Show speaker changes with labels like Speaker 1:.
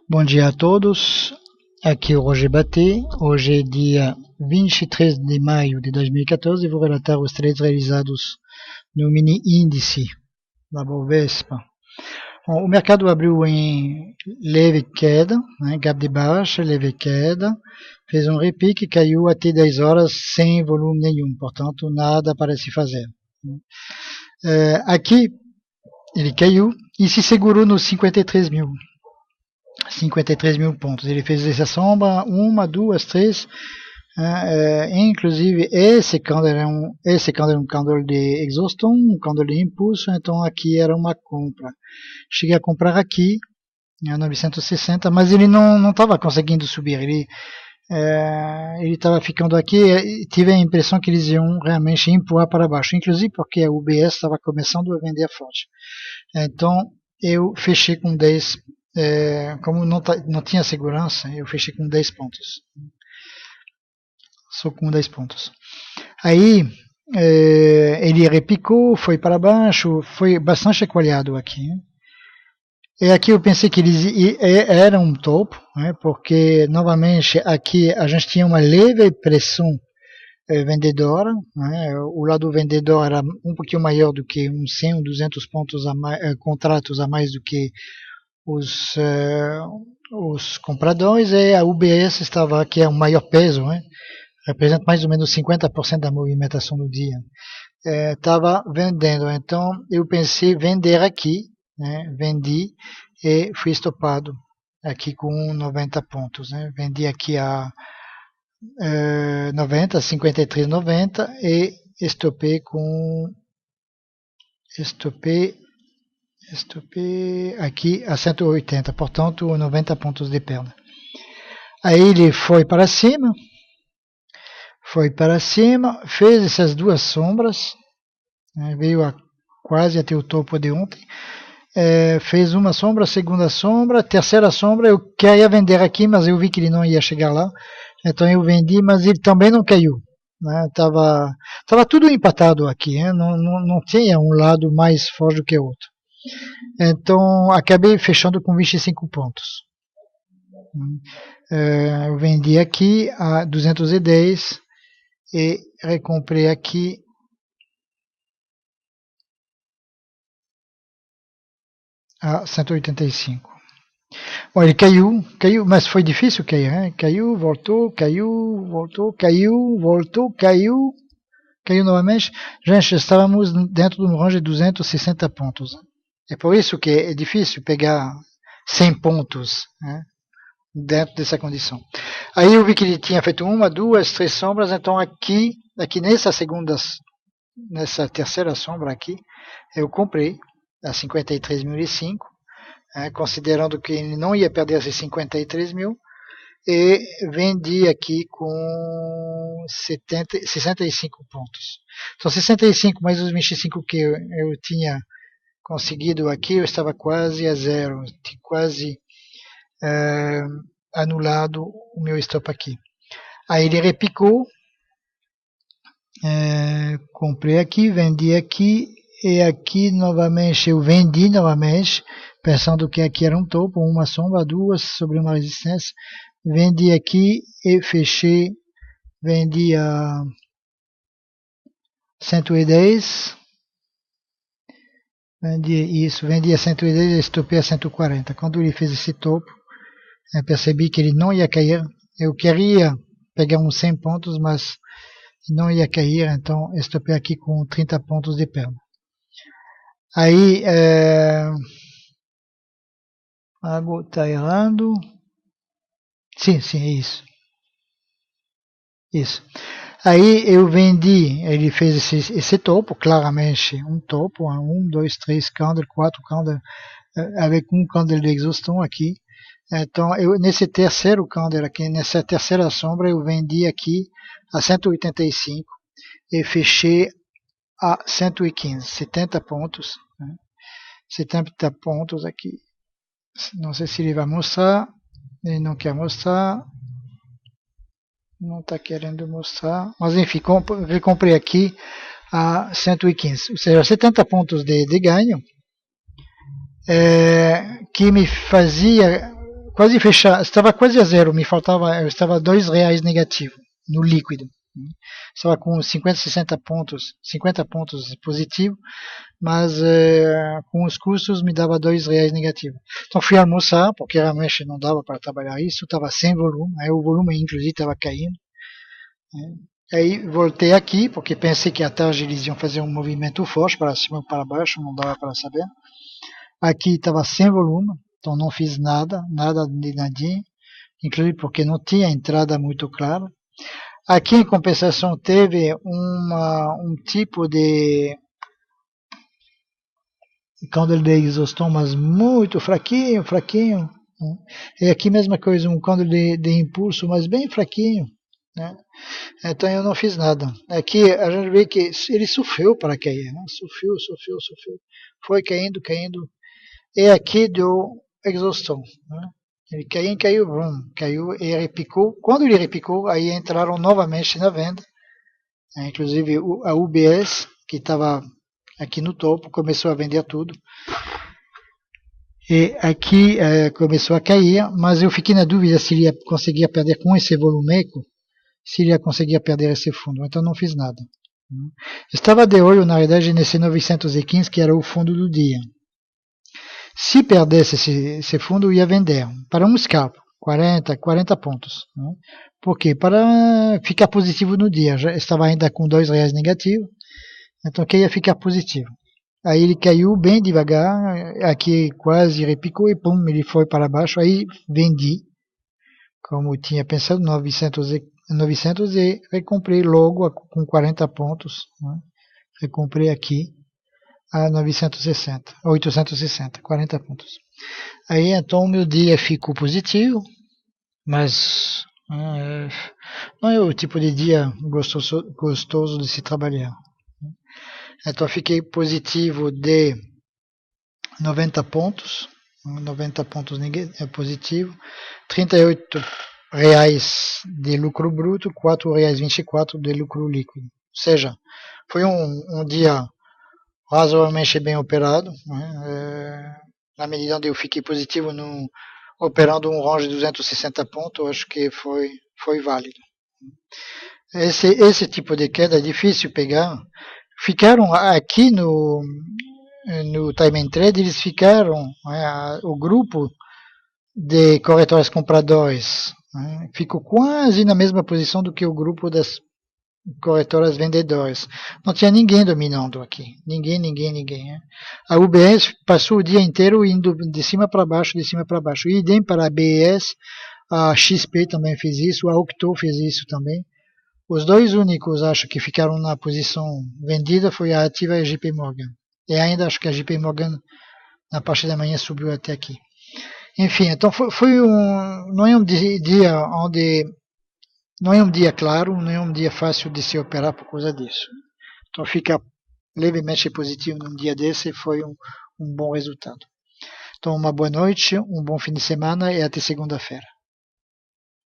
Speaker 1: Bom dia a todos, aqui é o Roger Batê. Hoje é dia 23 de maio de 2014 e vou relatar os trades realizados no mini índice da Bovespa. Bom, o mercado abriu em leve queda, gap de baixa, leve queda, fez um repique, caiu até 10 horas sem volume nenhum, portanto nada para se fazer. Aqui ele caiu e se segurou nos 53 mil pontos. Ele fez essa sombra, uma, duas, três, inclusive esse candle é um candle de exhaustion, um candle de impulso, então aqui era uma compra. Cheguei a comprar aqui, a 960, mas ele não estava conseguindo subir, ele estava ficando aqui, tive a impressão que eles iam realmente empurrar para baixo, inclusive porque a UBS estava começando a vender forte. Então eu fechei com 10, como não tinha segurança, eu fechei com 10 pontos. Só com 10 pontos. Aí ele repicou, foi para baixo, foi bastante equaliado aqui. E aqui eu pensei que eles eram um topo, porque novamente aqui a gente tinha uma leve pressão vendedora, o lado vendedor era um pouquinho maior do que uns 100 ou 200 pontos contratos a mais do que os compradores, e a UBS estava aqui, é o maior peso, representa mais ou menos 50% da movimentação do dia. Estava vendendo, então eu pensei vender aqui, vendi e fui estopado aqui com 90 pontos. Vendi aqui a 90, 53,90 e estopei aqui a 180, portanto 90 pontos de perda. Aí ele foi para cima, fez essas duas sombras, veio quase até o topo de ontem, fez uma sombra, segunda sombra, terceira sombra. Eu queria vender aqui, mas eu vi que ele não ia chegar lá, então eu vendi, mas ele também não caiu. Tava tudo empatado aqui, não tinha um lado mais forte do que o outro. Então acabei fechando com 25 pontos. Eu vendi aqui a 210 e recomprei aqui a 185. Bom, ele caiu, mas foi difícil cair, Caiu, voltou, caiu novamente. Gente, estávamos dentro de um range de 260 pontos. É por isso que é difícil pegar 100 pontos, dentro dessa condição. Aí eu vi que ele tinha feito uma, duas, três sombras, então aqui nessa terceira sombra aqui, eu comprei a 53.005, considerando que ele não ia perder esses 53 mil, e vendi aqui com 65 pontos. Então 65 mais os 25 que eu tinha conseguido aqui, eu estava quase a zero, quase anulado o meu stop aqui. Aí ele repicou, comprei aqui, vendi aqui, e aqui novamente eu vendi novamente, pensando que aqui era um topo, uma sombra, duas sobre uma resistência. Vendi aqui e fechei, vendi a 110, vendi a 110 e estopei a 140. Quando ele fez esse topo, eu percebi que ele não ia cair. Eu queria pegar uns 100 pontos, mas não ia cair, então estopei aqui com 30 pontos de perda. Aí, está errando. Sim, é isso. Isso. Aí eu vendi, ele fez esse topo, claramente um topo, 1, 2, 3 candles, 4 candles, avec um candle de exhaustion aqui. Então, nesse terceiro candle aqui, nessa terceira sombra, eu vendi aqui a 185 e fechei a 115, 70 pontos. 70 pontos aqui. Não sei se ele vai mostrar, ele não quer mostrar. Não está querendo mostrar, mas enfim, eu comprei aqui a 115, ou seja, 70 pontos de ganho, que me fazia quase fechado, estava quase a zero, eu estava R$ 2 negativo no líquido. Estava com 50, 60 pontos, 50 pontos positivo, mas com os custos me dava R$ 2 negativo. Então fui almoçar, porque realmente não dava para trabalhar isso, estava sem volume, aí o volume inclusive estava caindo. Aí voltei aqui, porque pensei que à tarde eles iam fazer um movimento forte para cima ou para baixo, não dava para saber. Aqui estava sem volume, então não fiz nada, nada de nadinha, inclusive porque não tinha entrada muito clara. Aqui, em compensação, teve um tipo de candle de exaustão, mas muito fraquinho, fraquinho. Né? E aqui, mesma coisa, um candle de impulso, mas bem fraquinho. Né? Então eu não fiz nada. Aqui a gente vê que ele sofreu para cair, né? Sofreu, sofreu, sofreu. Foi caindo, caindo. E aqui deu exaustão. Né? Ele caiu, caiu, caiu e repicou. Quando ele repicou, aí entraram novamente na venda. Inclusive a UBS, que estava aqui no topo, começou a vender tudo. E aqui começou a cair, mas eu fiquei na dúvida se ele conseguia perder com esse volume, se ele conseguia perder esse fundo. Então não fiz nada. Estava de olho, na verdade, nesse 915, que era o fundo do dia. Se perdesse esse fundo, eu ia vender para um scalp, 40 pontos. Né? Por quê? Para ficar positivo no dia. Já estava ainda com R$ 2 negativo, então queria ficar positivo. Aí ele caiu bem devagar, aqui quase repicou e pum, ele foi para baixo. Aí vendi, como eu tinha pensado, 900 e recomprei logo com 40 pontos. Né? Recomprei aqui a 960, 860, 40 pontos. Aí então o meu dia ficou positivo, mas não é o tipo de dia gostoso de se trabalhar. Então fiquei positivo de 90 pontos, 90 pontos positivo, R$ 38 de lucro bruto, R$ 4,24 de lucro líquido. Ou seja, foi um dia razoavelmente bem operado, né? Na medida onde eu fiquei positivo operando um range de 260 pontos, eu acho que foi válido. Esse tipo de queda é difícil pegar. Ficaram aqui no Time and Trade, eles ficaram, o grupo de corretores compradores ficou quase na mesma posição do que o grupo das corretoras vendedoras. Não tinha ninguém dominando aqui. Ninguém. A UBS passou o dia inteiro indo de cima para baixo, de cima para baixo. E idem para a BES, a XP também fez isso, a Octo fez isso também. Os dois únicos, acho que ficaram na posição vendida foi a Ativa e a JP Morgan. E ainda acho que a JP Morgan, na parte da manhã, subiu até aqui. Enfim, então não é um dia onde não é um dia claro, não é um dia fácil de se operar por causa disso. Então fica levemente positivo num dia desse foi um bom resultado. Então uma boa noite, um bom fim de semana e até segunda-feira.